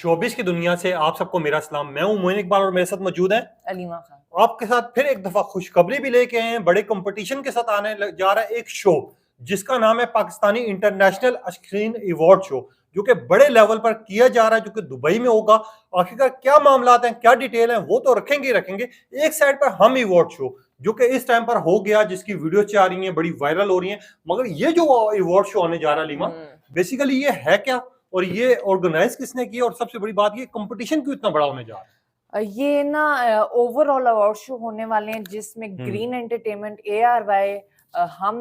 Showbiz की दुनिया से आप सबको मेरा सलाम। मैं हूं मोइन इकबाल और मेरे साथ मौजूद है अलीमा खान। आपके साथ फिर एक दफा खुशखबरी भी लेके आए हैं। बड़े कंपटीशन के साथ जा रहा है एक शो जिसका नाम है Pakistani international screen award show, जो कि बड़े लेवल पर किया जा रहा है, जो कि दुबई में होगा। आखिरकार क्या मामला हैं, क्या डिटेल है, वो तो रखेंगे ही रखेंगे। एक साइड पर हम अवार्ड शो जो कि इस टाइम पर हो गया, जिसकी वीडियो आ रही है, बड़ी वायरल हो रही है। मगर ये जो अवार्ड शो आने जा रहा है लीमा, बेसिकली ये है क्या, और ये ऑर्गेनाइज किसने किया, और सबसे बड़ी बात ये कंपटीशन क्यों इतना बड़ा होने जा रहा है? ये ना ओवरऑल अवार्ड शो होने वाले हैं जिसमें ग्रीन एंटरटेनमेंट, ARY, हम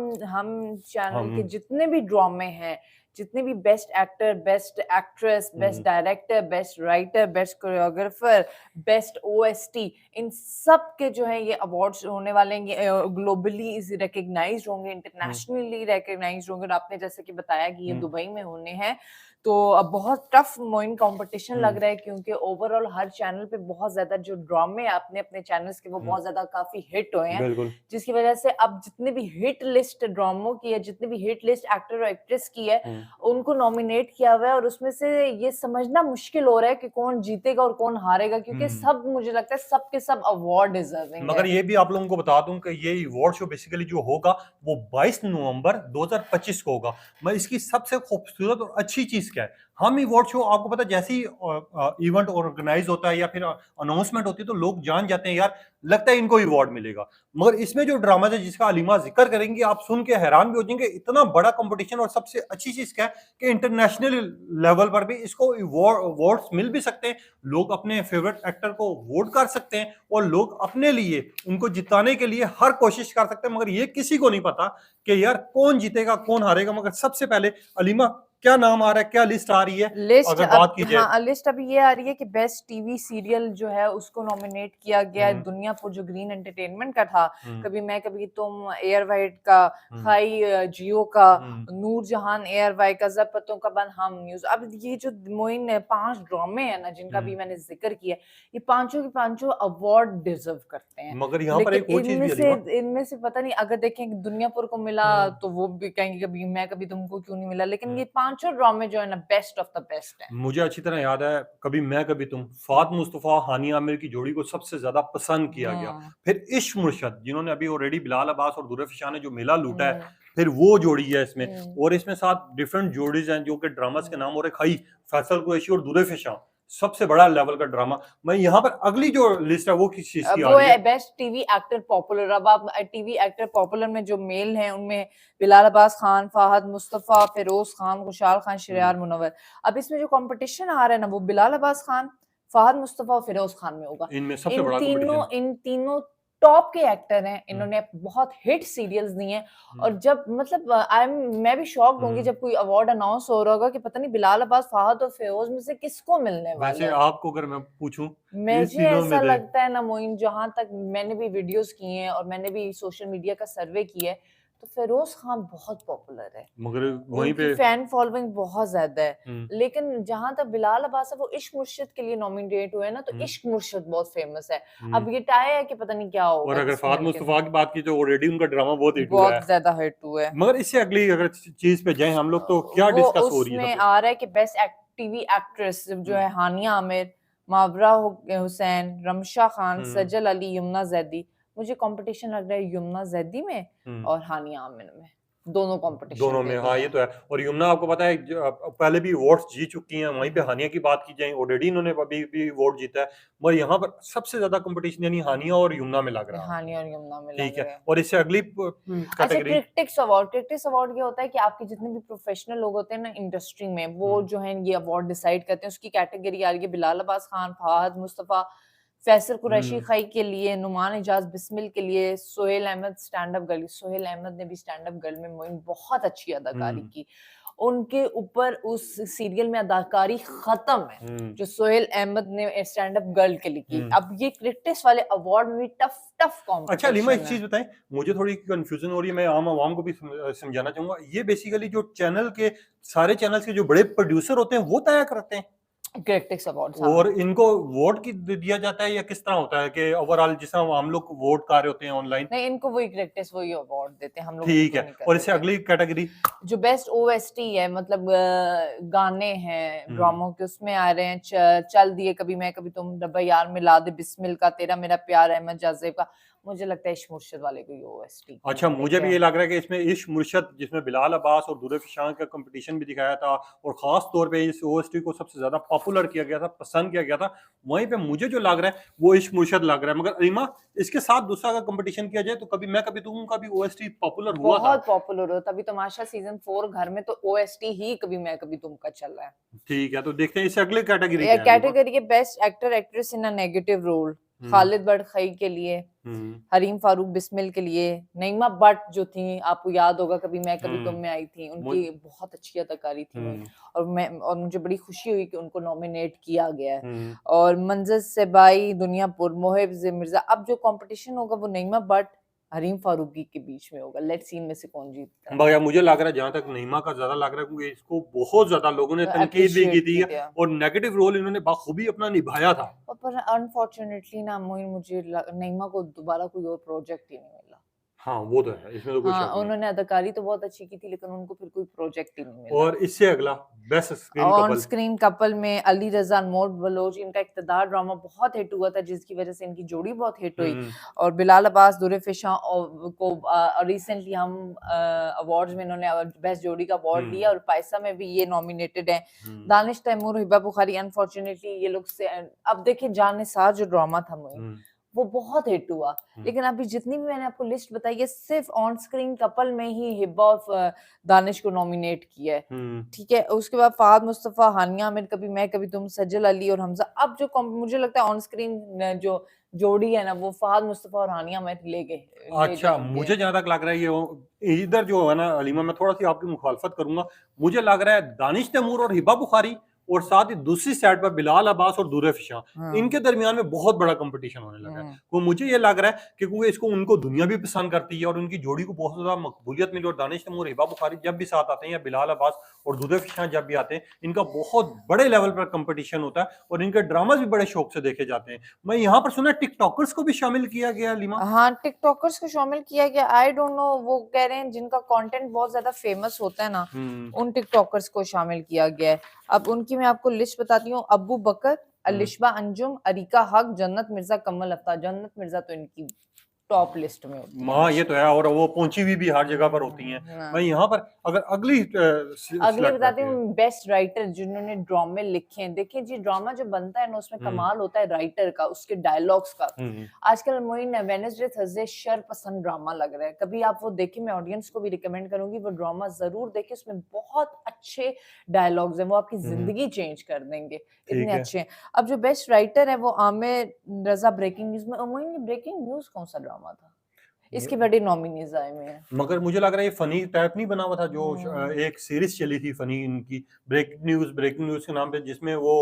चैनल के हम जितने भी ड्रामे हैं, जितने भी best actor, best actress, best director, best writer, best choreographer, best OST, इन सब के जो है ये अवार्ड्स होने वाले हैं। ये ग्लोबली रिकग्नाइज्ड होंगे, इंटरनेशनली रिकग्नाइज्ड होंगे। और आपने जैसे कि बताया कि ये दुबई में होने हैं, तो अब बहुत टफ मोइन कंपटीशन लग रहा है, क्योंकि ओवरऑल हर चैनल पे बहुत ज्यादा जो ड्रामे आपने अपने चैनल्स के वो बहुत ज्यादा काफी हिट हुए हैं, जिसकी वजह से अब जितने भी हिट लिस्ट ड्रामों की है, जितने भी हिट लिस्ट एक्टर और एक्ट्रेस की है, उनको नॉमिनेट किया हुआ है। और उसमें से ये समझना मुश्किल हो रहा है कि कौन जीतेगा और कौन हारेगा, क्योंकि सब, मुझे लगता है सब के सब अवार्ड डिजर्विंग मगर है। ये भी आप लोगों को बता दूं कि ये अवार्ड शो बेसिकली जो होगा वो 22 नवंबर 2025 को होगा। मैं इसकी सबसे खूबसूरत और अच्छी चीज क्या है, हम अवार्ड शो आपको पता है, जैसे ही इवेंट ऑर्गेनाइज होता है या फिर अनाउंसमेंट होती है तो लोग जान जाते हैं, यार लगता है इनको अवार्ड मिलेगा। मगर इसमें जो ड्रामा है जिसका अलीमा जिक्र करेंगे, आप सुन के हैरान भी हो जाएंगे, इतना बड़ा कंपटीशन। और सबसे अच्छी चीज क्या है कि इंटरनेशनल लेवल पर भी इसको अवार्ड्स मिल भी सकते हैं। लोग अपने फेवरेट एक्टर को वोट कर सकते हैं और लोग अपने लिए उनको जिताने के लिए हर कोशिश कर सकते हैं। मगर ये किसी को नहीं पता कि यार कौन जीतेगा कौन हारेगा। मगर सबसे पहले अलीमा, क्या नाम आ रहा है, क्या लिस्ट आ रही है लिस्ट अगर बात की जाए? हाँ, लिस्ट अभी ये आ रही है कि बेस्ट टीवी सीरियल जो है उसको नॉमिनेट किया गया है दुनियापुर, जो ग्रीन एंटरटेनमेंट का था। कभी मैं कभी तुम, एयर वाइट का, खाई जियो का, नूर जहान ARY का, जबतों का बन, हम न्यूज। अब ये जो मोइन 5 ड्रामे है ना जिनका भी मैंने जिक्र किया, ये पांचों के पांचों अवार्ड डिजर्व करते हैं। मगर यहाँ पर लेकिन एक और चीज भी है इनमें से पता नहीं, अगर देखें दुनियापुर को मिला तो वो भी कहेंगे कभी मैं कभी तुमको क्यों नहीं मिला, लेकिन ये पांचों ड्रामे जो है ना बेस्ट ऑफ द बेस्ट है। मुझे अच्छी तरह याद है, कभी मैं कभी तुम, फात मुस्तफा हानिया आमिर की जोड़ी को सबसे ज्यादा पसंद किया गया। फिर इश्क मुर्शद, जिन्होंने अभी ऑलरेडी बिलाल अब्बास और दुर्र फिशा ने जो मेला लूटा है, फिर वो जोड़ी है इसमें। और इसमें साथ डिफरेंट जोड़ीज हैं जो कि ड्रामास के नाम हो रहे खाई, फैसल कुरैशी और दुर्र फिशा, सबसे बड़ा लेवल का ड्रामा। मैं यहाँ पर अगली जो लिस्ट है वो किस चीज की आ वो रही है है? Best TV actor popular. अब आप टीवी एक्टर पॉपुलर में जो मेल हैं उनमें बिलाल अब्बास खान, फाहद मुस्तफा, फिरोज खान, खुशहाल खान, शरियार मुनव्वर। अब इसमें जो कंपटीशन आ रहा है ना, वो बिलाल अब्बास खान, फाहद मुस्तफा और फिरोज खान में होगा। इनमें सबसे बड़ा कंपटीशन इन तीनों टॉप के एक्टर हैं, इन्होंने बहुत हिट सीरियल्स दिए हैं। और जब मतलब मैं भी शॉक्ड होंगी जब कोई अवार्ड अनाउंस हो रहा होगा कि पता नहीं बिलाल अब्बास, फाहद और फिरोज में से किसको मिलने वाला वैसे है। आपको अगर मैं पूछूं इस मुझे तीनों में ऐसा लगता है ना मोइन, जहां तक मैंने भी वीडियोस किए हैं और मैंने भी सोशल मीडिया का सर्वे किया है, तो फिरोज खान बहुत पॉपुलर है, मगर वहीं उनकी पे फैन फॉलोइंग बहुत ज्यादा है। लेकिन जहां तक बिलाल अब्बास है, वो इश्क मुर्शिद के लिए नॉमिनेट हुए हैं ना, तो इश्क मुर्शिद बहुत फेमस है। अब ये टाई है कि पता नहीं क्या और होगा अगर किसको फात मिलके, मुस्तफा की बात की तो ऑलरेडी उनका ड्रामा बहुत हिट हुआ है। बहुत ज्यादा हिट हुआ है। मगर इससे अगली अगर चीज पे जाएं हम लोग, तो क्या वो डिस्कस हो रही है उसमें सबसे? आ रहा है कि बेस्ट टीवी एक्ट्रेस जो है हानिया आमिर, मावरा हुसैन, रमशा खान, सजल अली, यमुना जैदी। मुझे कंपटीशन लग रहा है यमुना जैदी में और हानिया आमिर में, दोनों कंपटीशन दोनों दे में, रही हाँ ये हैं। तो है। और यमुना आपको पता है पहले भी अवार्ड्स जीत चुकी हैं। वहीं पे हानिया की बात की जाए, ऑलरेडी इन्होंने अभी भी अवार्ड जीता है। मगर यहाँ पर सबसे ज्यादा कंपटीशन यानी हानिया और यमुना में लग रहा है। हानिया और यमुना में लग ठीक रहा है, है। और इससे अगली अच्छा, कैटेगरी? क्रिटिक्स अवार्ड ये होता है कि आपके जितने भी प्रोफेशनल लोग होते हैं ना इंडस्ट्री में, वो जो है ये अवार्ड डिसाइड करते हैं। उसकी कैटेगरी आ रही है बिलाल अब्बास खान, फहद मुस्तफा, फैसल कुरैशी खाई के लिए, नुमान इजाज बिस्मिल के लिए, Sohail Ahmed stand up girl. Sohail Ahmed ने भी स्टैंड अप गर्ल में मोइन बहुत अच्छी अदाकारी की। उनके ऊपर उस सीरियल में अदाकारी खत्म है जो सोहेल अहमद ने स्टैंड अप गर्ल के लिए की। अब ये क्रिटिक्स वाले अवार्ड में भी टफ टफ अच्छा लीमा, एक कॉम्पिटिशन है। चीज बताएं, मुझे थोड़ी कंफ्यूजन हो रही है, मैं आम आवाम को भी समझाना चाहूंगा। ये बेसिकली जो चैनल के सारे चैनल्स के जो बड़े प्रोड्यूसर होते हैं वो तय करते हैं? क्रिटिक्स अवार्ड्स, हाँ। और इनको वोट की दिया जाता है या किस तरह होता है कि ओवरऑल जिस तरह हम लोग वोट कर रहे होते हैं ऑनलाइन? नहीं, इनको वही क्रिटिक्स वही अवार्ड देते हैं, हम लोग ठीक इनको है, नहीं कर और इससे देते। अगली कैटेगरी? जो बेस्ट ओएसटी है, मतलब गाने हैं ड्रामों के, उसमें आ रहे हैं चल दिए कभी मैं कभी तुम, डब्बा यार मिला दे बिस्मिल का, तेरा मेरा प्यार, अहमद जाज़ेब का। मुझे लगता है इश्क मुर्शिद वाले को ओएसटी की अच्छा, है, मुझे ठीक भी है। ये लग रहा है कि इसमें इश्क मुर्शद जिसमें बिलाल अब्बास और दुर्र फिशां का कंपटीशन भी दिखाया था और ख़ास तौर पे इस ओएसटी को सबसे ज़्यादा पॉपुलर किया गया था, पसंद किया गया था। वहीं पे मुझे जो लग रहा है वो इश्क मुर्शद लग रहा है। मगर रीमा, इसके साथ दूसरा अगर कंपटीशन किया जाए तो कभी मैं कभी तुम का भी ओएसटी पॉपुलर हुआ था। बहुत पॉपुलर हो, तभी तमाशा सीजन 4 घर में तो ओएसटी ही कभी मैं कभी तुम का चल रहा है। ठीक है, तो देखते हैं इससे अगली कैटेगरी क्या है रीमा? कैटेगरी है best actor actress in a negative role. हुँ, खालिद बड़खई के लिए, हुँ, हरीम फारूक बिस्मिल के लिए, नईमा भट्ट जो थी, आपको याद होगा कभी मैं कभी तुम हुँ, में आई थी, मुझ उनकी बहुत अच्छी अदाकारी थी वही। हुँ, और मुझे बड़ी खुशी हुई कि उनको नॉमिनेट किया गया है। हुँ। और मंजर सेबाई, दुनियापुर, मोहिब मिर्जा, अब जो कंपटीशन होगा वो नईमा भट्ट, हरीम फारूकी के बीच में होगा। लेट्स सी इनमें से कौन जीतता है। भैया मुझे लग रहा है जहाँ तक नईमा का ज़्यादा लग रहा है क्योंकि इसको बहुत ज़्यादा लोगों ने तनकीद भी की एप्रिशिएट थी किया। और नेगेटिव रोल इन्होंने बखूबी अपना निभाया था। पर अनफॉर्चुनेटली ना मोइन, नईमा को दोबारा कोई और प्रोजेक्ट ही नहीं मिला। हाँ, वो तो है, इसमें तो कोई हाँ, शक नहीं। उन्होंने अदाकारी तो बहुत अच्छी की थी, लेकिन उनको फिर कोई प्रोजेक्ट ही नहीं मिला। और इससे अगला best screen on couple. Screen couple में अली रज़ा, अनमोल बलोच, इनका इक़्तिदार ड्रामा बहुत हिट हुआ था, जिसकी वजह से इनकी जोड़ी बहुत हिट हुई। हुँ, और बिलाल अब्बास, दुर्र फिशां को रिसेंटली हम अवार्ड्स में इन्होंने बेस्ट जोड़ी का अवार्ड लिया, हुँ, और पायसा में भी ये नॉमिनेटेड हैं। हुँ, दानिश तैमूर, हिबा बुखारी, अनफॉर्चुनेटली ये लोग से अब देखिए जानिसार जो ड्रामा था मोइन, हुँ, वो बहुत हिट हुआ। हुँ, लेकिन अभी जितनी भी मैंने आपको लिस्ट बताई है, सिर्फ ऑन स्क्रीन कपल में ही हिब्बा और दानिश को नॉमिनेट किया है। हुँ। ठीक है, उसके बाद फहद मुस्तफ़ा, हानिया आमिर, कभी मैं कभी तुम, सज्जल अली और हमजा। अब जो मुझे लगता है ऑन स्क्रीन जो जोड़ी है ना, वो फहद मुस्तफ़ा और हानिया आमिर ले अच्छा, जाएंगे। मुझे जहाँ तक लग रहा है ये इधर जो है ना अलीमा, मैं थोड़ा-सी आपकी मुखालफत करूँगा। मुझे लग रहा है दानिश तैमूर और हिबा बुखारी और साथ ही दूसरी साइड पर बिलाल अब्बास और दुर्र फिशां, हाँ। इनके दरमियान में बहुत बड़ा कॉम्पिटिशन होने लगा है। तो मुझे ये लग रहा है कि क्योंकि इसको उनको दुनिया भी पसंद करती है और उनकी जोड़ी को बहुत ज़्यादा मकबूलियत मिली और दानिश तैमूर, हिबा बुखारी जब भी साथ आते हैं या बिलाल अब्बास और दुर्र फिशां जब भी आते हैं, इनका बहुत बड़े लेवल पर कॉम्पिटिशन होता है और इनके ड्रामास भी बड़े शौक से देखे जाते हैं। मैं यहाँ पर सुना है टिकटॉकर्स को भी शामिल किया गया अलीमा? हाँ, टिकटॉकर्स को शामिल किया गया। आई डोंट नो, वो कह रहे हैं जिनका कंटेंट बहुत ज़्यादा फेमस होता है ना, हुँ, उन टिकटॉकर्स को शामिल किया गया है। अब उनकी मैं आपको लिस्ट बताती हूँ। अब्बू बकर, हुँ। अलिशबा अंजुम, अरीका हक, जन्नत मिर्ज़ा, कमल अफ्तार। जन्नत मिर्ज़ा तो इनकी टॉप लिस्ट में होती है हाँ, ये हमेशा। तो है और वो पहुँची हुई भी हर जगह पर होती हैं। मैं हाँ। यहाँ पर अगर अगली अगली सिलेक्ट बताती करते हैं। हूँ बेस्ट राइटर जिन्होंने ड्रामे लिखे हैं। देखिए जी, ड्रामा जो बनता है ना, उसमें हुँ, कमाल होता है राइटर का, उसके डायलॉग्स का। हुँ, आजकल मोइन वेडनेसडे थर्सडे शर पसंद ड्रामा लग रहा है, कभी आप वो देखिए, मैं ऑडियंस को भी रिकमेंड करूंगी वो ड्रामा जरूर देखिए। उसमें बहुत अच्छे डायलॉग्स हैं, वो आपकी हुँ, जिंदगी चेंज कर देंगे, ठीक इतने है। अच्छे हैं। अब जो बेस्ट राइटर है वो आमिर रजा। ब्रेकिंग न्यूज में, मोइन, ब्रेकिंग न्यूज कौन सा ड्रामा था? इसके ब बड़े नॉमिनीज आए हुए हैं। मगर मुझे लग रहा है ये फ़नी टाइप नहीं बना हुआ था जो हम्म। एक सीरीज़ चली थी फ़नी इनकी ब्रेकिंग न्यूज़ के नाम पे जिसमें वो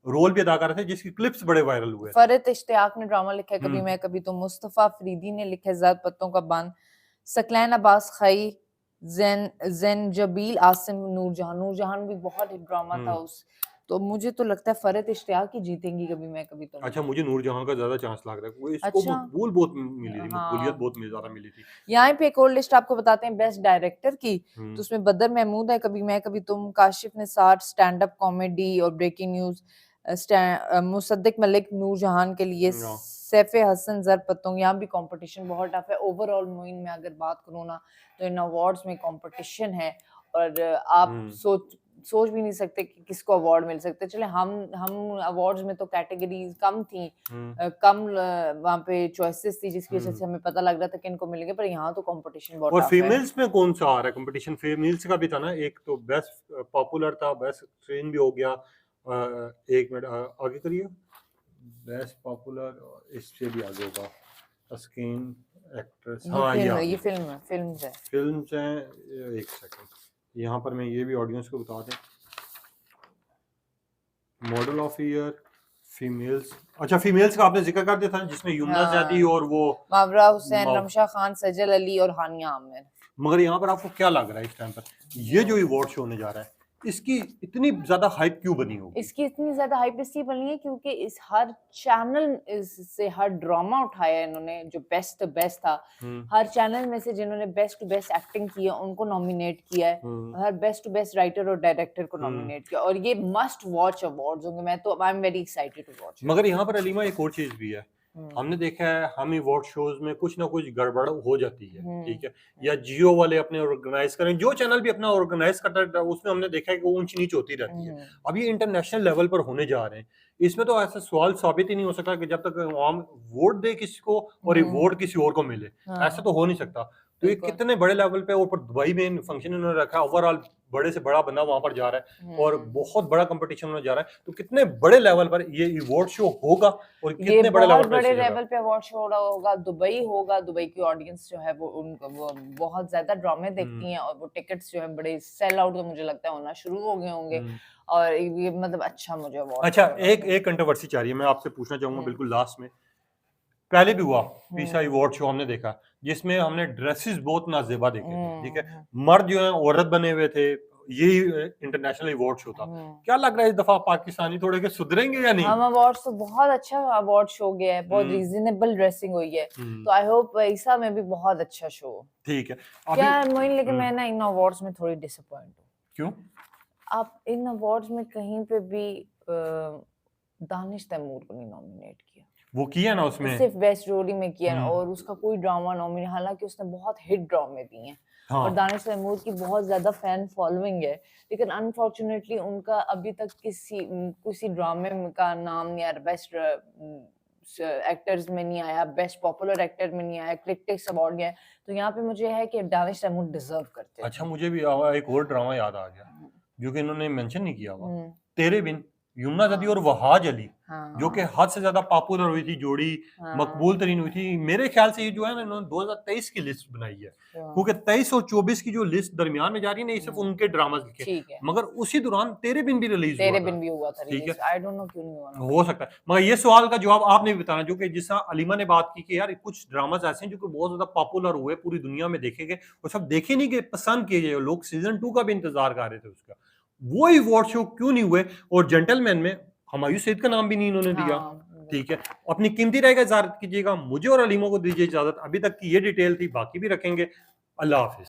रोल भी अदा कर रहे थे जिसकी क्लिप्स बड़े वायरल हुए थे। फरत इश्तियाक ने ड्रामा लिखा है, कभी हुँ, मैं कभी तुम। मुस्तफा अफरीदी ने लिखा है ज़ात पत्तों का बांध। सकलैन अब्बास खई, ज़ैनजबील आसिम, नूरजहान भी बहुत हिट ड्रामा था हुँ। उस। तो मुझे तो लगता है फरत इश्तियाक ही जीतेंगी कभी मैं कभी तुम अच्छा, में। मुझे नूरजहां का ज़्यादा चांस लग रहा है क्योंकि इसको अच्छा। मकबूलियत हाँ। बहुत ज़्यादा मिली थी। यहाँ पे एक और लिस्ट आपको बताते हैं बेस्ट डायरेक्टर की। हुँ, तो उसमें बदर महमूद है, कभी मैं कभी तुम, Kashif Nisar, stand up comedy और ब्रेकिंग न्यूज, मुसद्दिक मलिक नूरजहान के लिए, हाँ। सैफे हसन, जर पतंग। यहाँ भी कंपटीशन बहुत टफ है। ओवरऑल मोइन में अगर बात करूँ ना, तो इन अवार्ड्स में कंपटीशन है, और आप हुँ, सोच भी नहीं सकते कि किसको अवार्ड मिल सकते हैं। चले हम अवार्ड्स में तो कैटेगरीज कम थी, हुँ, वहाँ पे चॉइसेस थी, जिसकी वजह हुँ। से हमें पता लग रहा था कि इनको मिलेंगे, पर यहाँ तो कंपटीशन बहुत और टफ है। फीमेल्स में कौन-सा आ रहा है कॉम्पिटिशन? फीमेल्स का भी था ना, एक तो बेस्ट पॉपुलर था, बेस्ट स्क्रीन भी हो गया। 1 मिनट आगे करिए। बेस्ट पॉपुलर इससे भी आगे होगा। स्क्रीन एक्ट्रेस हाँ, ये आ ये गई। फिल्म है, फिल्म्स है। फ़िल्म्स हैं 1 सेकंड। यहाँ पर मैं ये भी ऑडियंस को बता दें। मॉडल ऑफ ईयर, फीमेल्स अच्छा फीमेल्स का आपने ज़िक्र कर दिया था जिसमें युमना ज़ैदी हाँ, और वो मावरा हुसैन, मौ रमशा खान, सजल अली और हानिया आमिर। मगर यहाँ पर आपको क्या लग रहा है इस टाइम पर? ये जो अवार्ड शो होने जा रहा है, इसकी इतनी ज्यादा हाइप क्यों बनी होगी? इसकी इतनी ज़्यादा हाइप इसलिए बनी है क्योंकि इस हर चैनल से हर ड्रामा उठाया इन्होंने जो बेस्ट बेस्ट था, हर चैनल में से जिन्होंने बेस्ट टू बेस्ट एक्टिंग की है उनको नॉमिनेट किया है, हर बेस्ट टू बेस्ट राइटर और डायरेक्टर को नॉमिनेट किया, और ये मस्ट वॉच अवार्ड्स होंगे। मैं तो I am very excited to watch. मगर यहाँ पर अलीमा एक और चीज भी है, हमने देखा है हम अवार्ड शोज में कुछ ना कुछ गड़बड़ हो जाती है, ठीक है, या जियो वाले अपने ऑर्गेनाइज करें, जो चैनल भी अपना ऑर्गेनाइज करता है उसमें हमने देखा है कि वो ऊंच नीच होती रहती है। अब ये इंटरनेशनल लेवल पर होने जा रहे हैं, इसमें तो ऐसा सवाल साबित ही नहीं हो सकता कि जब तक आवाम वोट दे किसी को और ये वोट किसी और को मिले, ऐसा तो हो नहीं सकता। तो ये कितने बड़े लेवल पे, ऊपर दुबई में फंक्शन इन्होंने रखा है, ओवरऑल बड़े से बड़ा बंदा वहां पर जा रहा है और बहुत बड़ा कंपटीशन होने जा रहा है, तो कितने बड़े लेवल पर ये अवार्ड शो होगा और ये कितने बड़े बहुत लेवल बड़े पर लेवल पे अवार्ड शो होगा। दुबई होगा, दुबई की ऑडियंस जो है वो उनको वो बहुत ज्यादा ड्रामे देखती हैं, और वो टिकट्स जो है बड़े सेल आउट तो मुझे लगता है होना शुरू हो गए होंगे, और ये मतलब अच्छा मुझे अवार्ड। अच्छा, एक कंट्रोवर्सी चाह रही है, मैं आपसे पूछना चाहूंगा बिल्कुल लास्ट में। पहले भी हुआ पीसा अवार्ड शो हमने देखा, जिसमें हमने ड्रेसेस बहुत नाजेबा देखे थे, ठीक है, मर्द जो है औरत बने हुए थे, यही इंटरनेशनल अवार्ड शो था। क्या लग रहा है इस दफा पाकिस्तानी थोड़े के सुधरेंगे या नहीं? हम अवार्ड्स तो बहुत अच्छा अवार्ड शो गया है, बहुत रीजनेबल ड्रेसिंग हुई है, तो आई होप ईसा में भी बहुत अच्छा शो। ठीक है क्या मोइन, लेकिन मैं ना इन अवार्ड्स में थोड़ी डिसअपॉइंट हूँ। क्यों? आप इन अवार्ड्स में कहीं पे भी दानिश तैमूर को नहीं नॉमिनेट किया। वो किया ना उसमें, सिर्फ बेस्ट जोड़ी में किया ना, और उसका कोई ड्रामा नॉमिनेट, हालांकि उसने बहुत हिट ड्रामे दिए हैं, और दानिश तैमूर की बहुत ज्यादा फैन फॉलोइंग है, लेकिन अनफॉर्चुनेटली उनका अभी तक किसी ड्रामे का नाम नहीं आया, बेस्ट एक्टर्स में नहीं आया, बेस्ट पॉपुलर एक्टर में नहीं आया, क्रिटिक्स अवार्ड नहीं आया, तो यहाँ पे मुझे है कि दानिश तैमूर डिजर्व करते हैं। अच्छा, मुझे भी एक और ड्रामा याद आ गया जो कि इन्होंने मेंशन नहीं किया हुआ, तेरे बिन, युमना जदी और वहाज अली, जो कि हद से ज्यादा पॉपुलर हुई थी जोड़ी, मकबूल तरीन हुई थी। मेरे ख्याल से ये जो है ना, इन्होंने 2023 की लिस्ट बनाई है, क्योंकि 23 और 24 की जो लिस्ट दरमियान में जा रही है ना, ये सिर्फ उनके ड्रामास लिखे, मगर उसी दौरान तेरे बिन भी रिलीज हुआ था, ठीक है, आई डोंट नो क्यों नहीं हुआ, हो सकता है। मगर ये सवाल का जवाब आपने भी बताना, जो कि जिस तरह अलीमा ने बात की कि यार कुछ ड्रामास ऐसे हैं जो कि बहुत ज्यादा पॉपुलर हुए, पूरी दुनिया में देखे गए, और सब देखे नहीं गए, पसंद किए गए, लोग सीजन 2 का भी इंतजार कर रहे थे उसका, वो ही अवार्ड शो क्यों नहीं हुए? और जेंटलमैन में हुमायूं सईद का नाम भी नहीं इन्होंने दिया, ठीक है। अपनी कीमती राय का इजाजत कीजिएगा, मुझे और अलीमा को दीजिए इजाजत। अभी तक की ये डिटेल थी, बाकी भी रखेंगे। अल्लाह हाफिज।